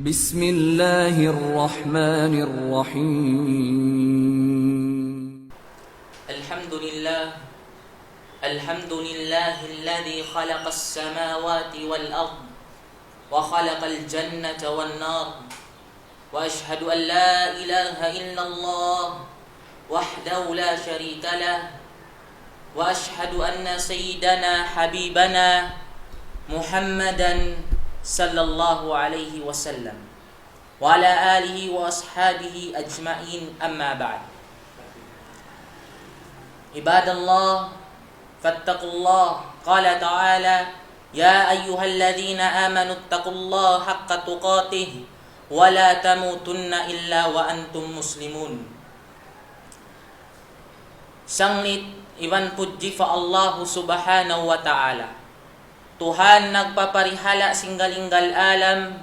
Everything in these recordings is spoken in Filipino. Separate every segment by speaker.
Speaker 1: بسم الله الرحمن الرحيم
Speaker 2: الحمد لله الذي خلق السماوات والأرض وخلق الجنة والنار وأشهد أن لا إله إلا الله وحده لا شريك له وأشهد أن سيدنا حبيبنا محمدا صلى الله عليه وسلم وعلى آله وأصحابه أجمعين أما بعد عباد الله فاتقوا الله قال تعالى يا أيها الذين آمنوا اتقوا الله حق تقاته ولا تموتن إلا وأنتم مسلمون. Sanglit iwan puji fa Allah subhanahu wa ta'ala. Tuhan nagpaparihala singgalinggal alam,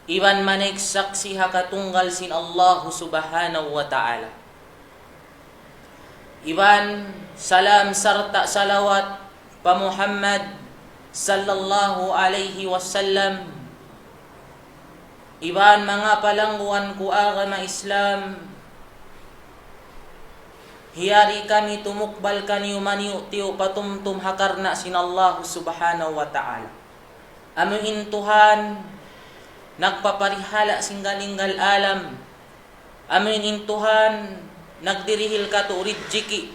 Speaker 2: iwan manik saksi hakatunggal sin Allah subhanahu wa ta'ala. Iwan salam serta salawat pa Muhammad sallallahu alaihi wasallam. Iwan mga palangguan ku agama Islam, hiyari kami tumukbal kaniyo maniyo tiyo patumtum hakarna sin Allah subhanahu wa ta'ala. Amuin Tuhan nagpaparihala singgalinggal alam. Amuin Tuhan nagdirihil ka to rijiki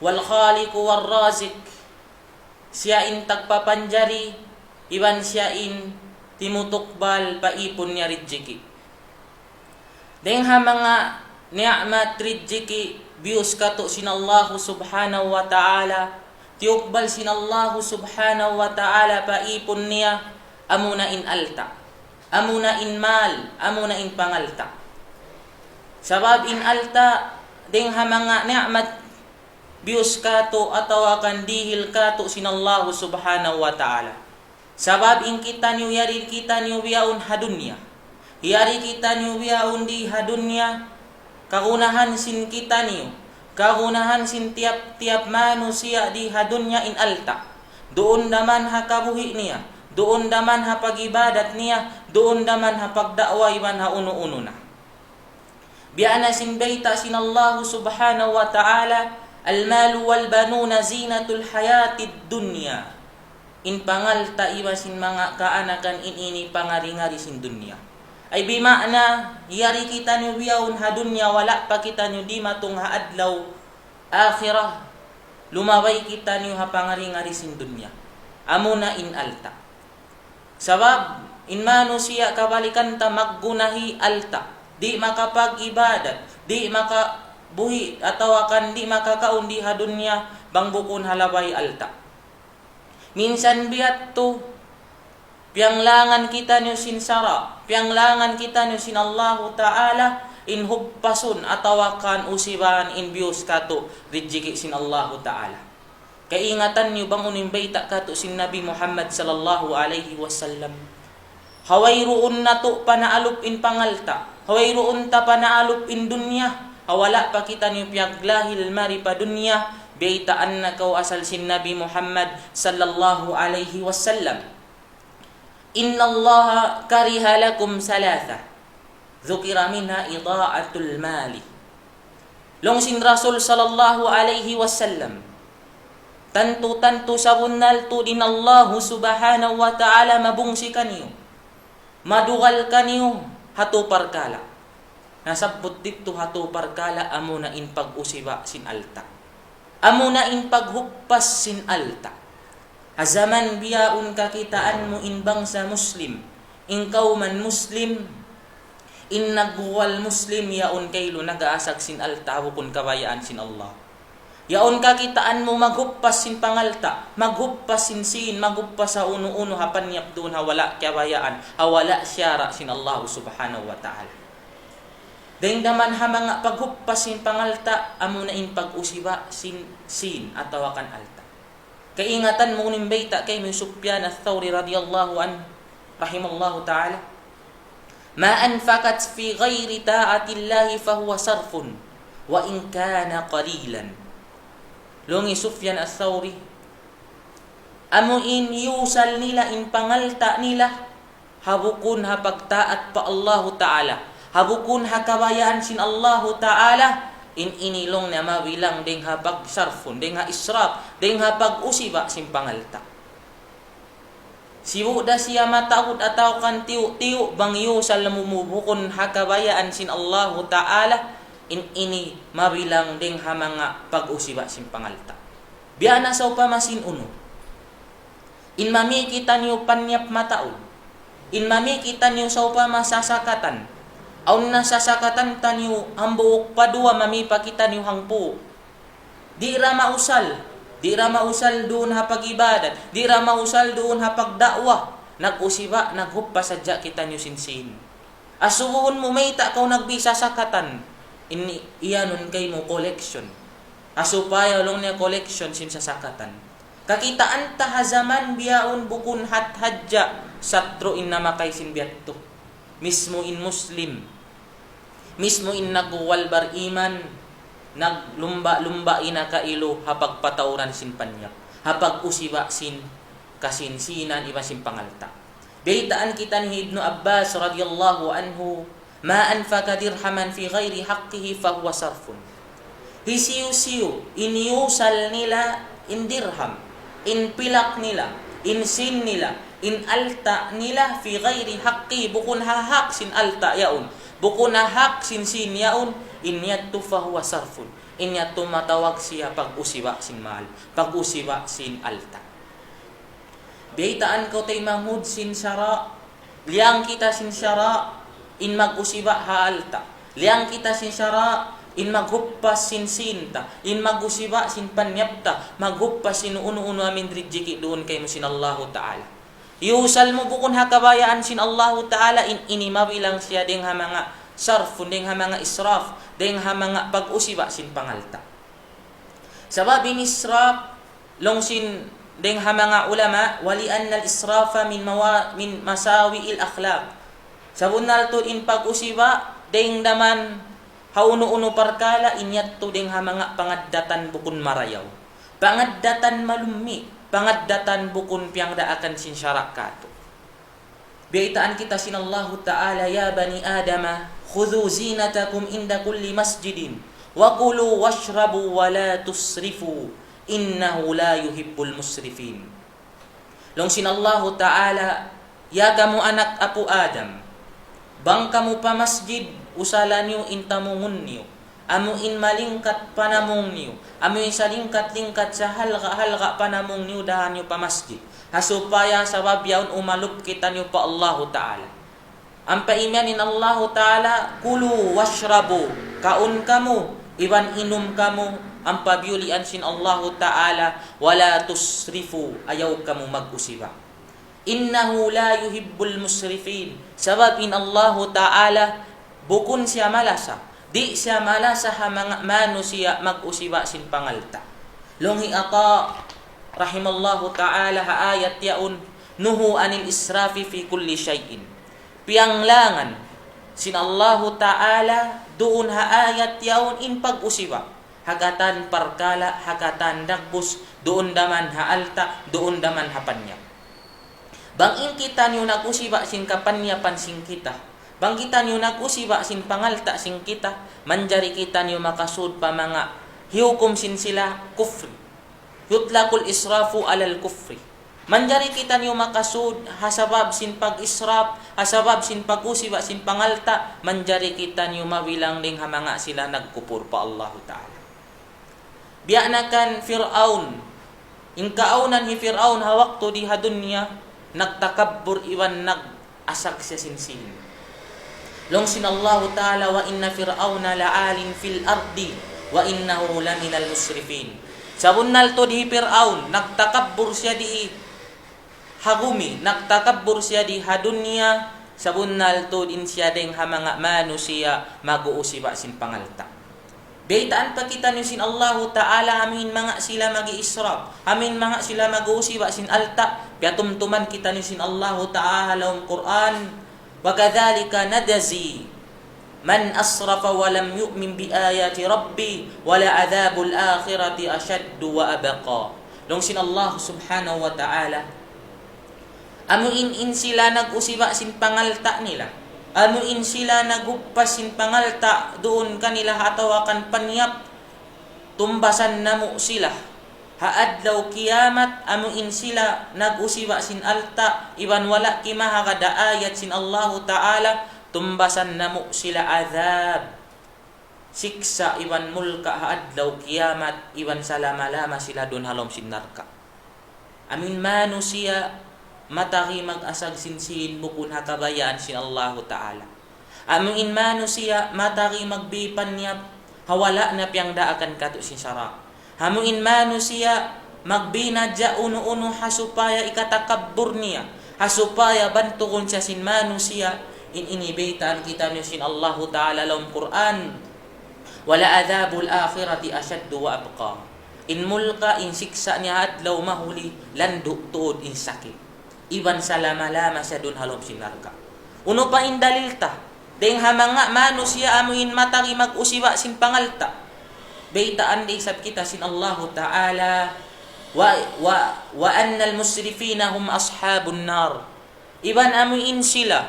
Speaker 2: wal khaliq wal razik. Siya in tagpapanjari iban siya in timutukbal paipon niya rijiki. Dengha mga ni'mat rijiki bius kato sinallahu subhanahu wa ta'ala, tiukbal sinallahu subhanahu wa ta'ala paipon niya, amuna in alta, amuna in mal, amuna in pangalta. Sabab in alta dengha mga ni'mat bius kato atawakan dihil kato sinallahu subhanahu wa ta'ala. Sabab in kita niyo yari kita niyo biyaun hadunya, yari kita niyo biyaun di hadunya. Kagunahan sin kita niyo, kagunahan sin tiap-tiap manusia di hadunya in alta. Doon naman ha kabuhi niya, doon naman ha pagibadat niya, doon naman ha pagdakway man ha uno-uno na. Biyana sin baita sin Allah subhanahu wa ta'ala, al-malu wal banuna zinatul hayatid dunya. In pangalta iba sin mga kaanakan ini pangari-ngari sin dunya. Ay bimakna, yari kita niyo biyawon ha dunya, wala pa kita niyo di matong ha adlaw akhirah. Lumaway kita niyo ha pangari-ngari sin dunya. Amuna in alta. Sabab, in manusia kabalikan ta maggunahi alta. Di makapag-ibadat, di makabuhi, atau akan di makakaun di ha dunya, bang bukun halaway alta. Minsan biyat to, pianglangan kita niyo sin sara, pianglangan kita niyo sin Allah Ta'ala, in hubpasun atawakan usiban in bius kato rijiki sin Allah Ta'ala. Kaingatan niyo bang unimbayta kato sin Nabi Muhammad sallallahu alaihi wasallam. Hawayruun na to panaalup in pangalta, hawayruun ta panaalup in dunya, hawala pa kita niyo piaglahil mari pa dunya, beitaan na kau asal sin Nabi Muhammad sallallahu alaihi wasallam. Inna Allah kariha lakum salatha, dhukira minha ida'atul mali. Long sin Rasul sallallahu alaihi wasallam, tantu sabunnal tu din Allah subhanahu wa ta'ala mabungsi kaniyo, madugal kaniyo hatupar kala. Nasabot dito hatupar kala, amuna in pag-usiba sin alta, amuna in paghuppas sin alta. Azaman biyaun kakitaan mo in bangsa Muslim, in kauman Muslim, in nagwal Muslim, yaon kaylo nagaasag sin alta, hukun kabayaan sin Allah. Yaon kakitaan mo maghuppas sin pangalta, maghuppas sin, maghuppas sa uno-uno, hapanyap doon hawala kabayaan, hawala syara sin Allah subhanahu wa ta'ala. Dahil naman ha mga paghuppas sin pangalta, amuna in pag-usiba sin atawakan alta. Kaingatan mo nimbayta kay Sufyan al-Thawri radiyallahu an rahimallahu ta'ala, ma anfaqat fi ghairi ta'atillahi fahuwa sarfun wa in kana qalilan. Lungi Sufyan al-Thawri, amuin yusal nila in pangalta nila, habukun ha pagtaat pa Allahu Ta'ala, habukun ha kabayaan sin Allahu Ta'ala, inilong na mabilang ding ha pagsarfon, ding ha israf, ding ha pag-usiba sin pangalta. Siwu da siya matawud ataw kan tiyo bangyo sa lamumubukon ha kabayaan sin Allahu Ta'ala, ini mabilang ding ha mga pag-usiba sin pangalta. Biyana sa upamasin uno, in mamikita niyo panyap mataod, in mamikita niyo sa upamasasakatan, aun nasasakatan tanyo hambuok padua mamipakita niyo hangpo. Di ra mausal doon ha pag-ibadat, di ra mausal doon ha pagdakwa, nag-usiba, naghuppa sadya kita niyo sinsin. Asubuhon mo may ta kau nagbisa sakatan, iyanon kay mo collection. Asupaya long niya collection sin sasakatan. Kakitaan ta hazaman biyaon bukun hadja satro in namakay sin biyatto. Mismo in Muslim, mismo in nagwalbar iman, naglumba-lumba ina kailo hapag patauran sin panyak, hapag usiba sin kasinsinan iba sin pangalta. Beitaan kita ni Ibnu Abbas radhiyallahu anhu, ma anfaka dirhaman fi ghairi haqqihi fa huwa sarfun. Hisiu-siu iniusal nila in dirham, in pilak nila, in sin nila, in alta nila fi ghairi haqqi, bukun hahak sin alta yaun, bukun hahak sin yaun, inyattu fa huwa sarfun. Inyattu matawag siya pag-usiba sin mahal, pag-usiba sin alta. Beitaan ko tay mangud sin syara, liang kita sin syara, in mag-usiba ha alta. Liang kita sin syara, in maghuppas sin sinta, in magusiba sin panyapta, maghuppas sin uno-uno amin ridjiki doon kay mo sin Allahu Ta'ala. Iusal mo bukon ha kabayaan sin Allahu Ta'ala, in inimabilang siya ding ha mga sarfun, ding ha mga israf, ding ha mga pag-usiba sin pangalta. Sabab in israf, long sin ding ha mga ulama, wali annal israfa min masawi il akhlaq. Sabunal to in pag-usiba, ding daman hauno-uno parkala inyatto ding ha mga pangaddatan bukun marayaw, pangaddatan malummi, pangaddatan bukun piyang daakan sin syarak kato. Biyaitaan kita sin Allahu Ta'ala, ya bani adama khudhu zinatakum inda kulli masjidin wa kulu washrabu wa la tusrifu innahu la yuhibbul musrifin. Long sin Allahu Ta'ala, ya kamu anak apu Adam, bang kamu pa masjid usala niyo intamungun niyo, amu in malingkat panamong niyo, amu in salingkat-lingkat sa halga panamong niyo dahan niyo pa masjid, hasupaya sabab yaun umalup kita niyo pa Allahu Ta'ala. Ang paimanin Allahu Ta'ala, kulu washrabu, kaun kamu, iban inum kamu, ang pabiulian sin Allahu Ta'ala, wala tusrifu, ayaw kamu mag-usiba. Innahu la yuhibbul musrifin, sabab in Allahu Ta'ala bukun siya malasa, di siya malasa ha mga manusia mag-usiba sin pangalta. Longi ata rahimallahu Ta'ala ha ayat yaun, nuhu anil israfi fi kulli syai'in. Pianglangan sin Allahu Ta'ala doon ha ayat yaun in pag-usiba, hagatan parkala, hagatan dagbus, doon daman ha alta, doon daman ha panya. Bangin kita niyo nag-usiba sin kapanyapan sin kita, bang kita niyo nag-usiba sin pangalta sin kita, manjari kita niyo makasud pa mga hiukom sin sila kufri, yutlakul israfu alal kufri. Manjari kita niyo makasud hasabab sin pag-israf, hasabab sin pag-usiba sin pangalta, manjari kita niyo mabilang ding ha mga sila nagkupur pa Allah Ta'ala. Biyanakan Fir'aun, in kaunan hi Fir'aun ha waktu di ha dunya, nagtakabbur iwan nag-asag siya sinsin. Long sin Allahu Ta'ala, wa inna fir'auna la'alin fil ardi wa innahu laminal musrifin. Sabunnal to di Fir'aun, nagtakabbur siya di hagumi, nagtakabbur siya di hadunya, sabunnal to din siya ding ha mga manusia mag-uusiba sin pangalta. Beitaan pa kita ni sin Allahu Ta'ala, amin mga sila mag-iisrab, amin mga sila mag-uusiba sin alta, piatumtuman kita ni sin Allahu Ta'ala ang Quran, wa kadzalika nadzi man asrafa wa lam yu'min bi ayati rabbi wala adzabul akhirati ashaddu wa abqa. Long sin Allah subhanahu wa ta'ala, Amuin sila nag-usiba sin pangalta nila. Amuin sila naguppas sin pangalta doon kanila hatawakan panyap. Tumbasan namo sila. Haadlaw kiyamat amuin sila nag-usiba sin alta. Iban wala kimaha kada ayat sin Allahu Ta'ala. Tumbasan namo sila azab. Siksa iban mulka haadlaw kiyamat. Iban salama-lama sila doon halom sin narka. Amin manusia mataki mag-asag sinsin bukun hakabayaan sin Allahu Ta'ala. Amin manusia mataki magbipan niya hawala na piyang daakan kato sin sara. Hamuin manusia magbinadya uno-uno hasupaya ikatakabbur niya. Hasupaya bantukon siya sin manusia. Inibitan kita niyo sin Allahu Ta'ala laum Quran. Wala adhabul akhirati asyaddu wa abqa. In mulka in siksa niya adlaw mahuli landuk tuod in sakit. Iban salama-lama siya dun halom sin narka. Uno pa in dalil ta. Deng hamanga manusia amuin mataki mag-usiwa sin pangalta. Beitaan di isab kita sin Allahu Ta'ala wa annal musrifina hum ashabun nar. Iban amuin sila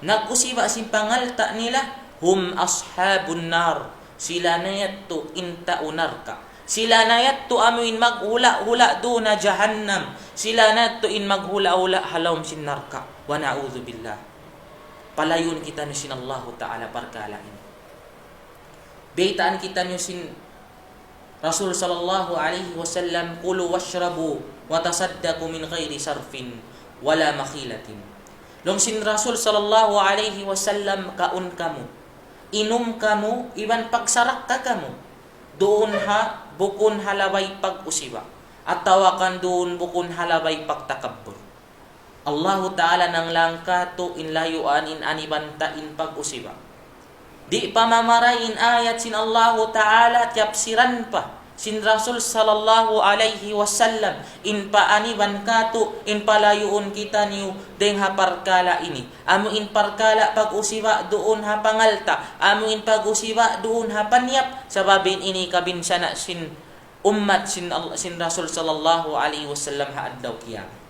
Speaker 2: nag-usiwa sin pangalta nila hum ashabun nar. Sila na yatto inta unarka. Sila na yatto amuin maghula-hula doon na jahannam. Sila na yatto in maghula-hula halawm sin narka. Wa na'udhu billah. Palayon kita ni sin Allahu Ta'ala parkala ini. Beitaan kita ni sin Rasul sallallahu alaihi wasallam kulu washrabu wa tasaddaqu min ghairi sarfin wala makhilatin. Long sin Rasul sallallahu alaihi wasallam kaun kamu. Inum kamu iban pagsarak ka kamu. Doon ha bukun halaway pag-usiba. At tawakan doon bukun halaway pagtakabbur. Allahu Ta'ala nang langkato in layuan in anibanta in pag-usiba. Di pa mamarayin ayat sin Allahu Ta'ala tiapsiran pa sin Rasul sallallahu alaihi wasallam in paaniban kato in palayuon kita niyo deng haparkala ini. Amu in parkala pag-usiba doon ha pangalta. Amu in pag-usiba doon ha panyap. Sababin ini kabinsana sin ummat sin Rasul sallallahu alaihi wasallam ha adlaw kiyamat.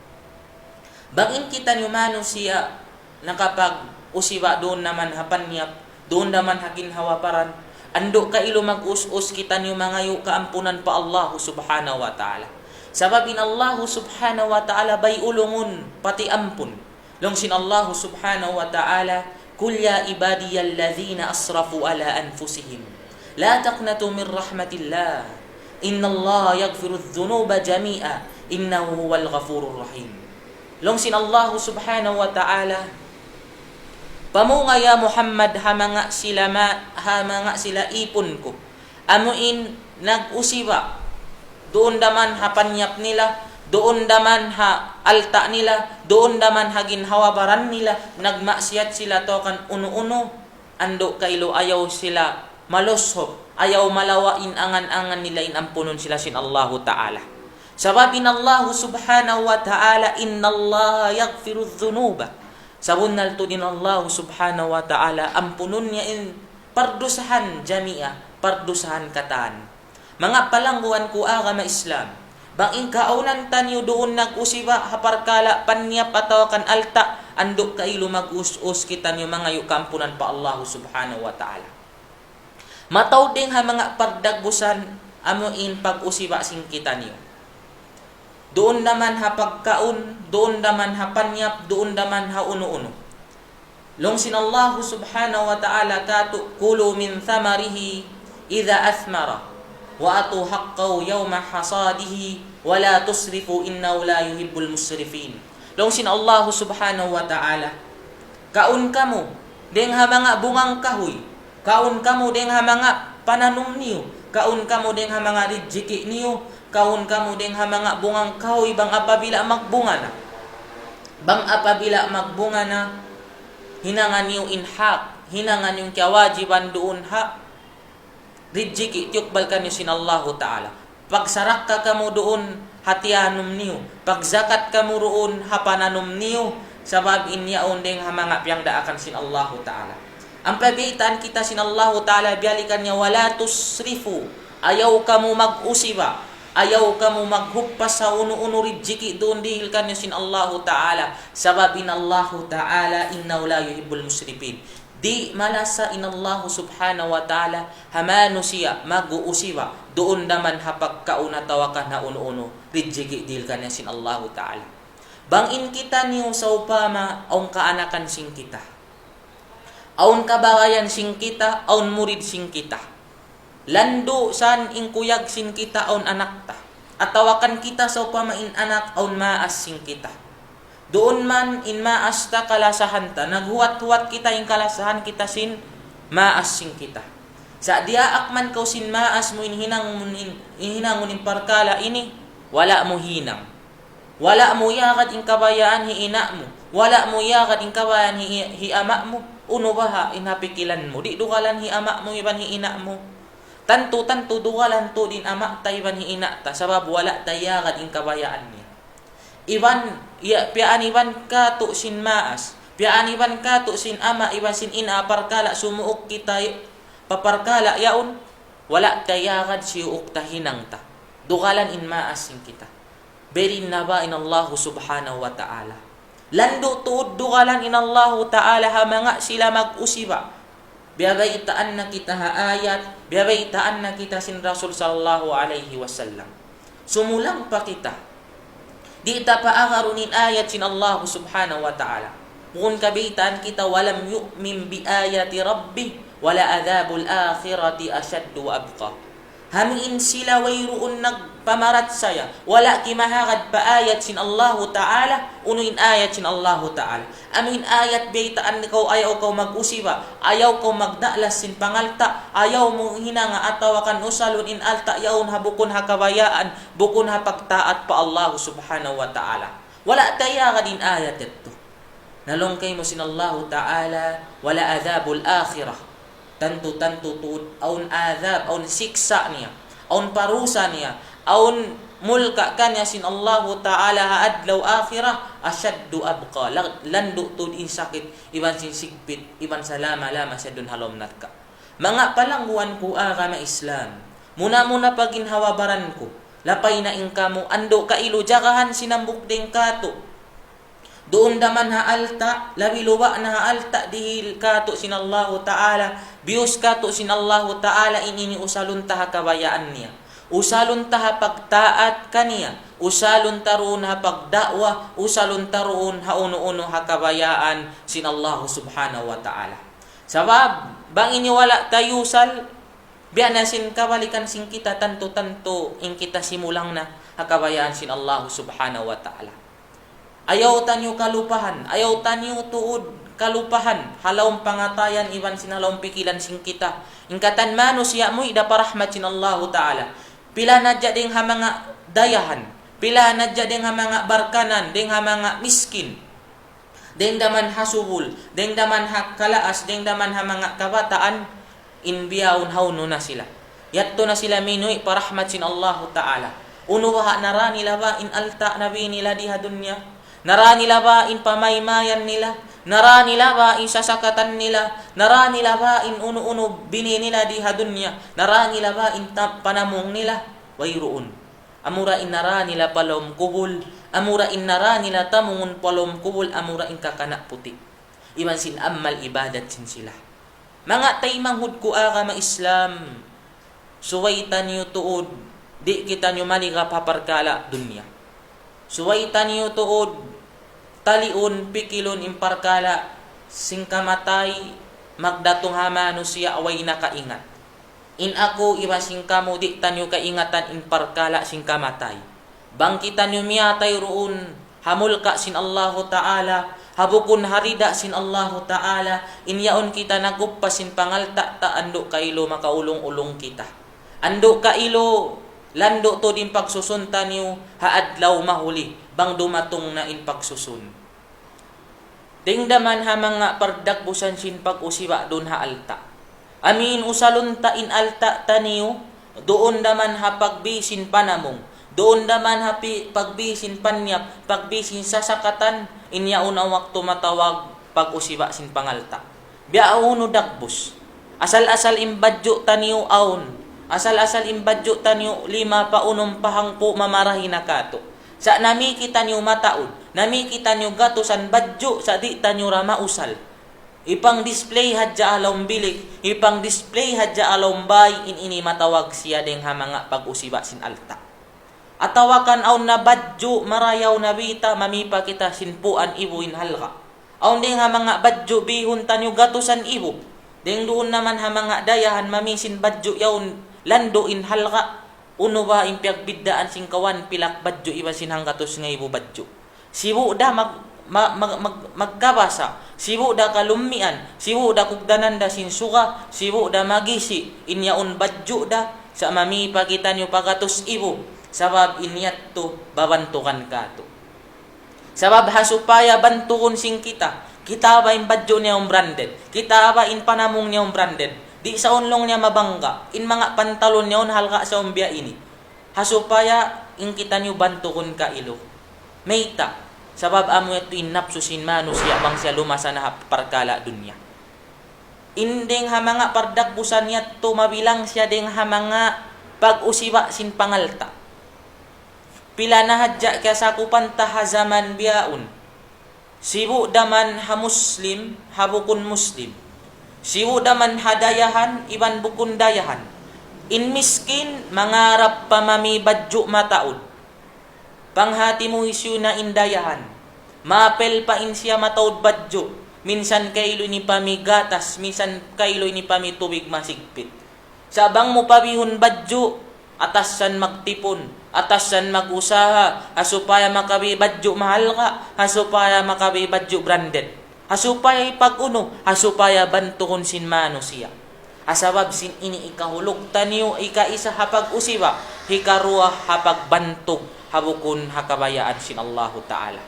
Speaker 2: Bangin kita niyo manusia nakapag-usiba doon naman ha panyap. Doon naman hakin hawaparan. Ando ka ilo mag-us-us kita niyo mangayo kaampunan pa Allah subhanahu wa ta'ala. Sababin Allah subhanahu wa ta'ala bay ulungun pati ampun. Longsin Allah subhanahu wa ta'ala, Kul ya ibadiyallazina asrafu ala anfusihim. La taqnatu min rahmatillah. Inna Allah yaghfiru dhunuba jami'a. Innahu huwal ghafurur rahim. Longsin Allah subhanahu wa ta'ala, pamunga ya Muhammad hamanga sila ipon ko. Amuin nag-usiba. Doon daman hapanyap nila, doon daman ha alta nila, doon daman hagin hawabaran nila, nagmaksiyat sila tokan uno-uno. Ando kailo ayaw sila maloshob, ayaw malawain angan-angan nila in ampunon sila sin Allahu Ta'ala. Sababin Allah subhanahu wa ta'ala, inna Allah yaghfiru dhunuba. Sabunal to din Allah subhanahu wa ta'ala ampunon niya in pardusahan jami'a, pardusahan kataan. Mga palangguan ko agama Islam, bang in kaunan tanyo doon nag-usiba haparkala panyap atawakan alta, andok kailo mag-us-us kita niyo mga yukampunan pa Allah subhanahu wa ta'ala. Mataw ding ha mga pagdagbusan amo in pag-usiba sing kita niyo. Doon naman ha pagkaon, doon naman ha panyap, doon naman ha uno-uno. Longsin Allah subhanahu wa ta'ala kato, kulu min thamarihi idha athmara, wa atu haqqaw yawma hasadihi, wa la tusrifu innahu la yuhibbul musrifin. Longsin Allah subhanahu wa ta'ala, kaon kamu, deng ha mga bungang kahoy, kaon kamu deng ha mga pananum niyo, kaon kamu deng ha mga rijiki niyo, kaon kamu deng ha mga bungang kahoy bang apabila magbunga na. Bang apabila magbunga na, hinangan yung inhaq, hinangan yung kawajiban doon ha. Rijiki, tiyukbal ka niyo sin Allahu Ta'ala. Pagsarak ka kamo doon, hatianum niyo. Pagzakat kamo roon, hapananum niyo. Sabab inyaon deng ha mga piyang daakan sin Allahu Ta'ala. Ang pabitaan kita sin Allahu Ta'ala, biyalikan niya, wala tusrifu. Ayaw kamo mag-usiba. Ayaw ka mo maghugpas sa uno-uno rijiki doon dihil kanyo sin Allahu Ta'ala. Sababin Allahu Ta'ala innahu la yuhibbul musrifin. Di malasa inallahu subhanahu wa ta'ala hamano siya mag-uusiwa doon naman hapagkaunatawakan na uno-uno rijiki dihil kanyo sin Allahu Ta'ala. Bangin kita niyo sa upama aun kaanakan sing kita. Aun kabagayan sing kita, aun murid sing kita. Lando san ingkuyag sin kita aun anak ta. Atawakan kita sa upama in anak aun maas sing kita. Doon man in maas ta kalasahan ta. Naghuwat-huwat kita in kalasahan kita sin maas sing kita. Sa diaak man kau sin maas mo inhinang munin parkala ini, wala mo hinang. Wala mo yakad in kabayaan hi ina mo. Wala mo yakad in kabayaan hi ama mo. Uno baha in hapikilan mo. Di dukalan hi ama mo iban hi ina mo. Tanto dugalan to din ama ta iban hi ina ta. Sabab wala tayakad in kabayaan niya. Piaan iban ka to sin maas. Piaan iban ka to sin ama iban sin ina parkala sumuok kita paparkala yaon. Wala tayakad siuok tahinang ta. Dugalan in maas sin kita. Berin na ba in Allahu subhanahu wa ta'ala. Lando tuod dugalan in Allahu ta'ala hamanga sila mag-usiba. Biyabay itaan na kita haayat, biyabay itaan na kita sin Rasul sallallahu alaihi wasallam. Sumulang pa kita. Di ita paakarunin ayat sin Allahu subhanahu wa ta'ala. Kung kabitaan kita walam yu'min bi ayati rabbi wala adhabul akhirati asyaddu wa abqa. Hamin sila wayroon nagpamarat saya. Wala kimahagad pa ayat sin Allahu Ta'ala. Unuin ayat sin Allahu Ta'ala. Amin ayat beitaan ikaw ayaw kau mag-usiba. Ayaw kau magdalas sin pangalta. Ayaw mo hinanga atawakan usalun in alta yaun habukun hakabayaan. Bukun hapagtaat pa Allah subhanahu wa ta'ala. Wala tayaga din ayat ito. Nalungkay mo sin Allahu Ta'ala. Wala adhabul akhirah. Tanto tuud aun azab aun siksa niya aun parusa niya aun mulka kanya sin Allahu Ta'ala haadlaw akhirah asyaddu abqa lando tud in sakit iban sin sigpit iban salama sa dun halomnat ka mga palangguan ko agama Islam muna paginhawabaran ko lapay na ingkamo ando kailo jagahan sinambuk ding kato doon daman haalta, labiluwa na haalta dihil kato sin Allahu Ta'ala, bius kato sin Allahu Ta'ala inini usalun taha kabayaan niya. Usalun taha pagtaat kaniya, usalun taroon ha pagdakwa, usalun taroon ha uno-uno ha kabayaan sin Allahu Subhanahu wa Ta'ala. Sabab, bang inyo wala tayusal, biya na sin kabalikan sin kita tanto-tanto in kita simulang na ha kabayaan sin Allahu Subhanahu wa Ta'ala. Ayaw tanyo kalupahan, ayaw tanyo tuod kalupahan, halawang pangatayan iban sinalawang pikilan sing kita. Ingkatan mano siya mo ida parahmat sin Allahu Ta'ala. Pila na dya ding ha mga dayahan, pila na dya ding ha mga barkanan, ding ha mga miskin, ding daman ha subul, ding daman ha kalaas, ding daman ha mga kabataan, inbiyaon hauno na sila. Yatto na sila minoy parahmat sin Allahu Ta'ala. Unuwa nara nila ba in alta nabi nila diha dunya? Nara nila ba in pamaymayan nila? Nara nila ba in sasakatan nila? Nara nila ba in uno-uno bini nila di hadunya? Nara nila ba in panamong nila? Wayroon. Amura in nara nila palom kubul. Amura in nara nila tamungun palom kubul. Amura in kakanak puti. Iban sin amal ibadat sin sila. Mga taymanghud ko agama Islam. Suwaytan niyo tuod. Di kita niyo maliga paparkala dunya. Suwaytan niyo tuod. Taliun, pikilon, imparkala, singkamatay, magdatong hamano siya away nakaingat. In ako, iba singkamo, di tanyo kaingatan, imparkala, singkamatay. Bangkitan nyo miyatay roon, hamul ka sin Allahu Ta'ala, habukun harida sin Allahu Ta'ala, inyaon kita naguppasin pangalta, ta ando kailo makaulong-ulong kita. Ando kailo, lando to din pagsusunta niyo, haadlaw mahuli, bang dumatong na in pagsusun. Dingdaman ha mga pardagbusan sin pag-usiwa doon ha alta. Amin usalun ta in alta taniyo, doon daman ha pagbisin panamong, doon daman ha pagbisin panyap, pagbisin sasakatan, inyaon ang wakto matawag pag-usiwa sin pangalta. Biya uno dagbus. Asal-asal imbadyo taniyo aun, Asal-asal imbadyo tanyo 5 paunong pahangpo mamarahi na kato. Sa nami kita nyo mataod, nami kita nyo gatusan badyo sa di tanyo rama usal. Ipang display hadja alawng bilik, ipang display hadja alawng bay, ini matawag siya deng ha mga pag-usiba sin alta. Atawakan aw na badyo marayaw na bita mamipa kita sinpuan ibu in halka. Aw deng ha mga badyo bihun tanyo gatusan ibu. Deng doon naman ha mga dayahan mamisin badyo yawn lando in halka. Uno ba impiag biddaan sing kawan pilak badyo iba sinhang gatos nga ibu badyo. Sibu da magkabasa, sibu da kalumian, sibu da kugdanan da sinsuka, sibu da magisi, inyaon badyo da sa mamipa kita nyo pagatos ibu. Sabab inyat to babantukan ka to. Sabab hasupaya bantukon sing kita. Kita ba in badyo niya branded? Kita ba in panamong niya branded? Di sa unlong niya mabangga. In mga pantalon niya halka sa umbya ini. Hasupaya in kita niyo bantukon ka ilo. Mayta. Sabab amo ito inapsusin mano siya bang siya lumasa na parkala dunya. Indeng ha mga pardakbusan niya to mabilang siya deng ha mga pag-usiba sin pangalta. Pila na hadja kaya sakupan taha zaman biyaon. Sibu daman ha muslim, habukun muslim. Sibu daman hadayahan, iban bukun dayahan. In miskin, mangarap pa mamibadyo mataod. Panghati mo isyu na indayahan. Mapel pa in siya mataod badyo. Minsan kailo ni pamigatas, minsan kailo ni pamitubig masigpit. Sabang mo pabihon badyo, atasan magtipon, atasan magusaha, hasupaya makabi badyo mahal ka, hasupaya makabi badyo branded. Hasupaya ipag-uno, hasupaya bantukon sin mano siya. Asabab sin ini ikahulog taniyo, ikaisa hapag usiba, hikaruah hapag bantog, habukun hakabayaan sin Allahu Ta'ala.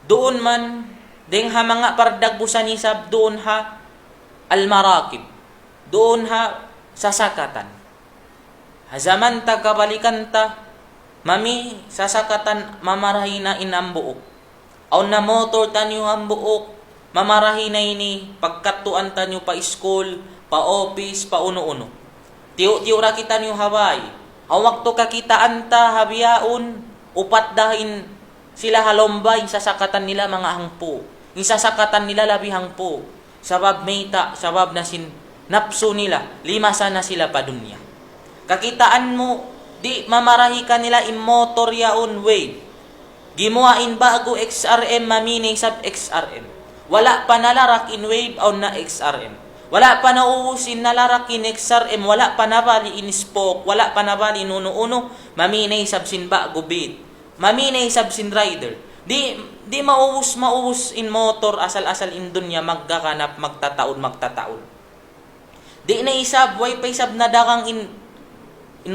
Speaker 2: Doon man, deng ha mga pardagbusan isab, doon ha almarakib, doon ha sasakatan. Hazaman ta kabalikan ta, mami sasakatan mamarahi na inambuok. Aw na motor tanyo ang buok, mamarahi na ini, pagkatuan tanyo pa school, pa office, pa uno-uno. Tiyo ra kita nyo habay. Aw wakto kakitaan ta habiyaon, upat dahin sila halombay, sasakatan nila mga hangpo. Yung sasakatan nila labi hangpo. Sabab mayta, sabab na sin napso nila, 5 sana sila pa dunya. Kakitaan mo, di mamarahi ka nila in motor yaon way. Gimuain bago XRM mamini sab XRM. Wala pa nalarak in wave o na XRM. Wala pa nauusin nalarak in XRM. Wala pa nabali in spoke. Wala pa nabali nuno-uno. Mamini sab sin bago beat. Mamini sab sin rider. Di mauus in motor asal-asal in dunya magkakanap magtataon. Di na isab wifi sab nadakang in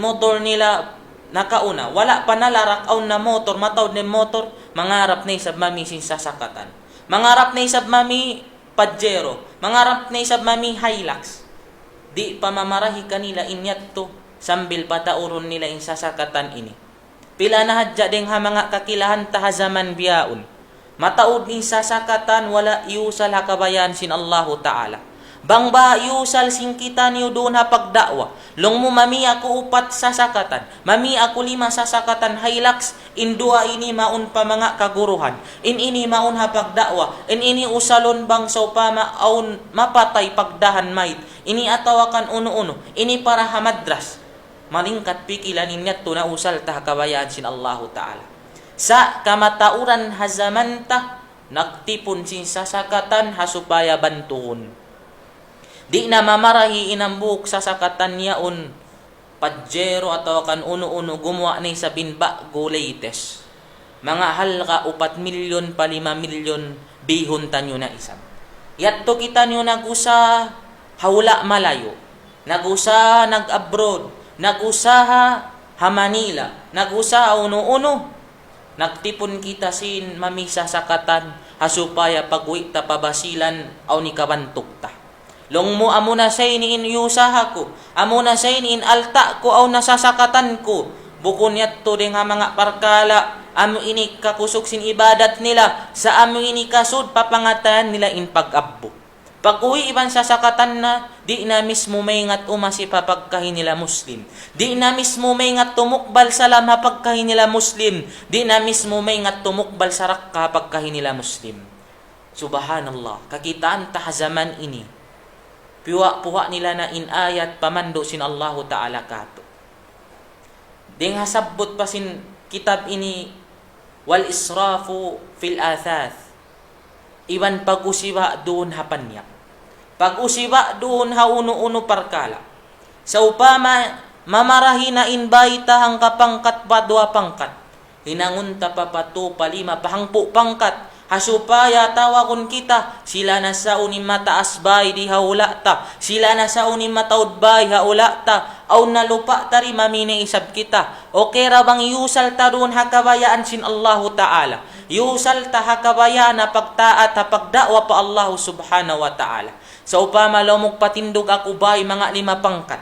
Speaker 2: motor nila nakauna, wala pa nalarak aw na motor, matawd na motor, mangarap na isab mami sin sasakatan. Mangarap na isab mami Pajero, mangarap na isab mami Hilux. Di pa mamarahi kanila inyat to, sambil patauron nila in sasakatan ini. Pila na hadja deng ha mga kakilahan taha zaman biyaon. Mataod in sasakatan, wala iusal hakabayan sin Allahu Ta'ala. Bang ba iusal sing kita niyo doon ha pagdakwa. Long mo mami ako upat sasakatan. Mami ako 5 sasakatan Hilux. In 2 ini maun pa mga kaguruhan. In ini maun ha pagdakwa. In ini usalon bang sa upama aun mapatay pagdahan mait. Ini atawakan uno-uno. Ini para hamadras. Malingkat pikilan ninyat to na usal ta kabayaan sin Allahu Ta'ala. Sa kamatauran hazamanta nagtipon sin sasakatan hasupaya bantuon. Di na mamarahi inambuk sasakatan niyaon Pajero atau kan uno-uno gumawa ni sa binbago latest. Mga halka 4 milyon pa 5 milyon bihon tanyo na isang. Yatto kita nyo nagusa hawla malayo. Nagusa nag-abroad. Nagusaha ha Manila. Nagusa uno-uno. Nagtipon kita sin mamisa sakatan hasupaya pagwi ta pabasilan aw ni kabantok ta. Long mo amo na say ni in yusaha ko. Amo na say ni in alta ko aw nasasakatan ko. Bukon yatto ding ha mga parkala. Amo ini kakusok sin ibadat nila. Sa amo ini kasud papangatayan nila in pag-abbo. Pag-uwi iban sa sakatan na, di na mismo may ngat umasi papagkahin nila Muslim. Di na mismo may ngat tumukbal salam hapagkahin nila Muslim. Di na mismo may ngat tumukbal sa rakka hapagkahin nila Muslim. Subhanallah, kakitaan ta zaman ini. Puwa nila na inayat pamando sin Allahu Ta'ala kato. Ding hasabot pa sin kitab ini wal israfu fil athath. Iwan pag-usiwa doon hapanyak. Pag-usiwa doon hauno-uno parkala. Sa upama, mamarahin na inbay tahang kapangkat pa dua pangkat. Hinangunta pa pato palima pahangpo pangkat. Hasupaya tawakon kita. Sila na sa unim mataas bay di haula ta. Sila na sa unim mataud bay haula ta. Aw nalupa tari mamine isab kita. O kera bang yusal tarun hakabayaan sin Allahu Ta'ala. Yusal ta hakabayaan na pagtaat ha pagdakwa pa Allahu Subhanahu wa Ta'ala. Sa upama lomog patindog ako bay mga 5 pangkat.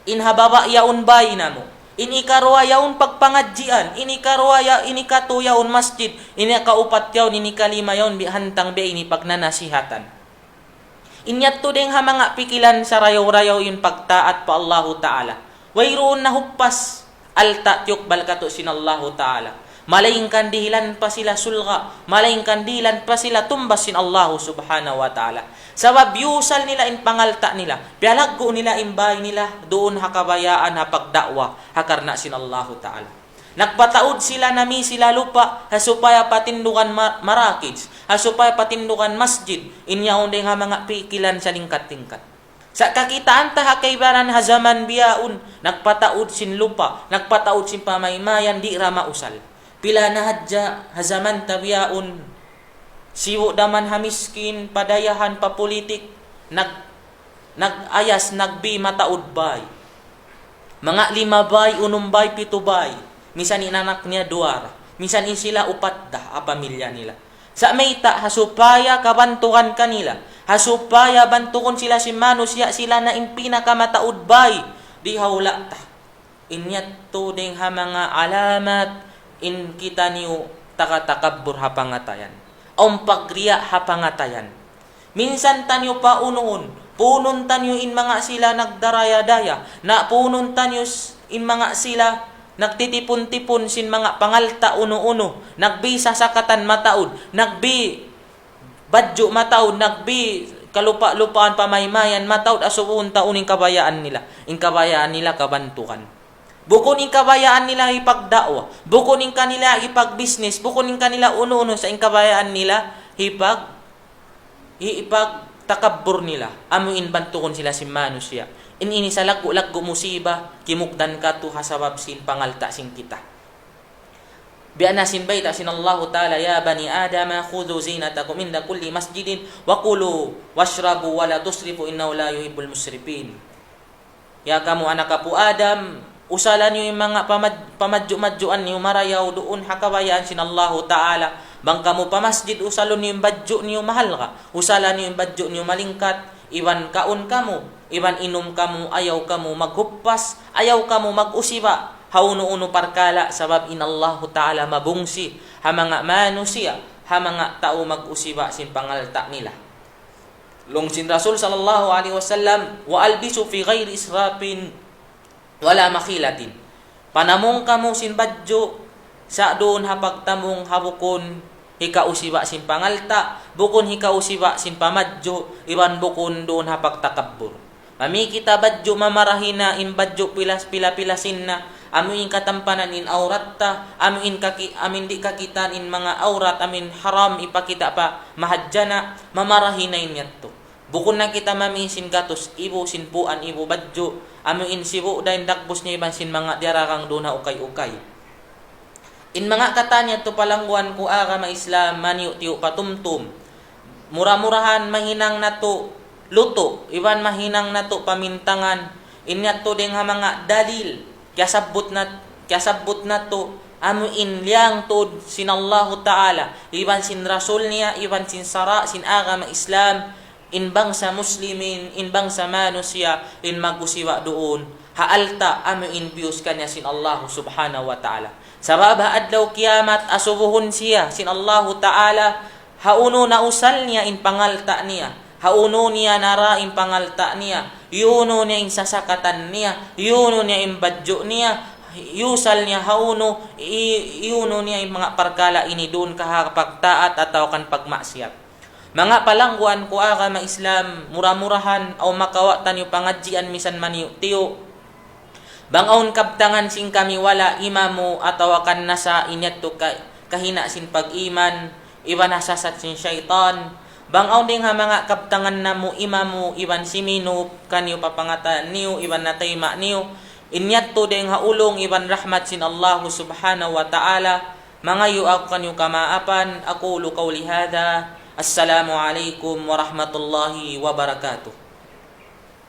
Speaker 2: Inhababa yaun bay na mo. Inikarwa yaun pagpangadjian, inikarwa ya inikatu yaun masjid, inikaupat yaun inikalima yaun bihantang be ini pagnanasihatan. Inyat to ding ha mga pikilan sa rayaw-rayaw yung pagtaat pa Allahu Ta'ala. Wayroon na huppas alta tiyukbal kato sin Allahu Ta'ala. Malaying kandilan pa sila sulga, malaying kandilan pa sila tumbas sin Allahu Subhanahu wa Ta'ala. Sabab yusal nila in pangalta nila, pialaggo nila imbay nila doon hakabayaan hapagdakwa hakarna sin Allahu Ta'ala. Nagpataod sila nami sila lupa hasupaya patindukan marakids, hasupaya patindukan masjid, inyaon ding ha mga pikilan sa lingkat-tingkat. Sa kakitaan ta hakaybaran ha zaman biyaun, nagpataod sin lupa, nagpataod sin pamaymayan di rama usal. Pila na hadja hazaman tabiyaun siwo daman hamiskin padayahan pa politik nagayas nagbi mataud bay mga 5 bay 6 bay 7 bay misan inanak niya 2 misan in sila 4 a pamilya nila sa mayta hasupaya kabantukan kanila hasupaya bantukon sila si manusya sila na in pinakamataud bay di hawla ta inyat to ding ha mga alamat in kita niyo takatakabbur hapangatayan. Ang pagriya hapangatayan. Minsan tanyo pa unoon, punon tanyo in mga sila nagdaraya-daya, na punon tanyo in mga sila nagtitipon-tipon sin mga pangalta uno-uno, nagbi sasakatan mataod, nagbi badyo mataod, nagbi kalupa-lupaan pamaymayan mataod asuun taon in kabayaan nila kabantukan. Bukon in kabayaan nila ipagdakwa, bukon in kanila ipag-business, bukon in kanila uno-uno sa in kabayaan nila ipagtakabbur nila. Amuin bantukon sila si manusya. Ini sa laggo musiba, kimukdan ka to hasabab sin pangalta sin kita. Biana sin bayta sin Allahu Ta'ala ya bani Adam khudhu zinatakum inda kulli masjidin wa kulu washrabu wa la tusrifu innahu la yuhibbul musrifin. Ya kamu anak kapu Adam, usalan niyo yung mga pamadyo-madyoan niyo marayaw doon hakabayaan sin Allahu Ta'ala. Bang kamu pamasjid usalon niyo yung badyo niyo mahal ka. Usalan niyo yung badyo niyo malingkat. Iwan kaon kamu, iwan inom kamu, ayaw kamu maghuppas, ayaw kamu mag-usiba. Hauno-uno parkala sabab in Allahu Ta'ala mabungsi. Ha mga manusia, ha mga tao mag-usiba sin pangalta nila. Long sin Rasul sallallahu alaihi wasallam wa albisu fi ghairi israfin wala makhilatin. Panamong kamo sin badyo sa doon hapagtamong habukon hikausiba sin pangalta, bukon hikausiba sin pamadyo, iwan bukon doon hapagtakabbur. Mami kita badyo mamarahina in badyo pilas-pilasin na amin katampanan in aurat ta, amin di kakitan in mga aurat, amin haram ipakita pa mahadjana, mamarahina in yatto. Bukon na kita mamisin gatos, ibo sin puan, ibo badyo, amin sibo dahil dakbos niya iban sin mga diarakang doon na ukay-ukay. In mga katanya to palangguan ko aga Islam maniyo tiyo patumtum. Mura-murahan mahinang na to luto, iban mahinang na to pamintangan. Inyat to ding ha mga dalil, kasabot na to amuin liang to sin Allahu Ta'ala, iban sin Rasul niya, iban sin sara, sin aga Islam. Inbang sa muslimin, inbang sa manusia, in magusiwa doon, haalta amuin bius kanya sin Allahu Subhanahu wa Ta'ala. Sabab adlaw kiamat asubuhon siya sin Allahu Ta'ala, hauno na usal niya in pangalta niya, Hauno niya naraing pangalta niya, yuno niya ing sasakatan niya, yuno niya ing badyo niya, yusal niya hauno, yuno niya ing mga parkala ini doon kahapagtaat ataw kan pagmaksiyat. Mga palangguan ko aga ma Islam, mura-murahan o makawatan yung pangadjian misan maniyo tiyo. Bangaon kabtangan sing kami wala imamu ataw kan nasa inyat to kahina sin pag-iman, iwan nasasat sin syaitan. Bangaw ding ha mga kabtangan na mo imamu iwan simino kanyo papangata niyo iwan natayma niyo inyat to ding ha ulong iwan rahmat sin Allah subhanahu wa ta'ala mga yu ako kanyo kamaapan aqulu qawli hadha assalamu alaikum warahmatullahi wabarakatuh.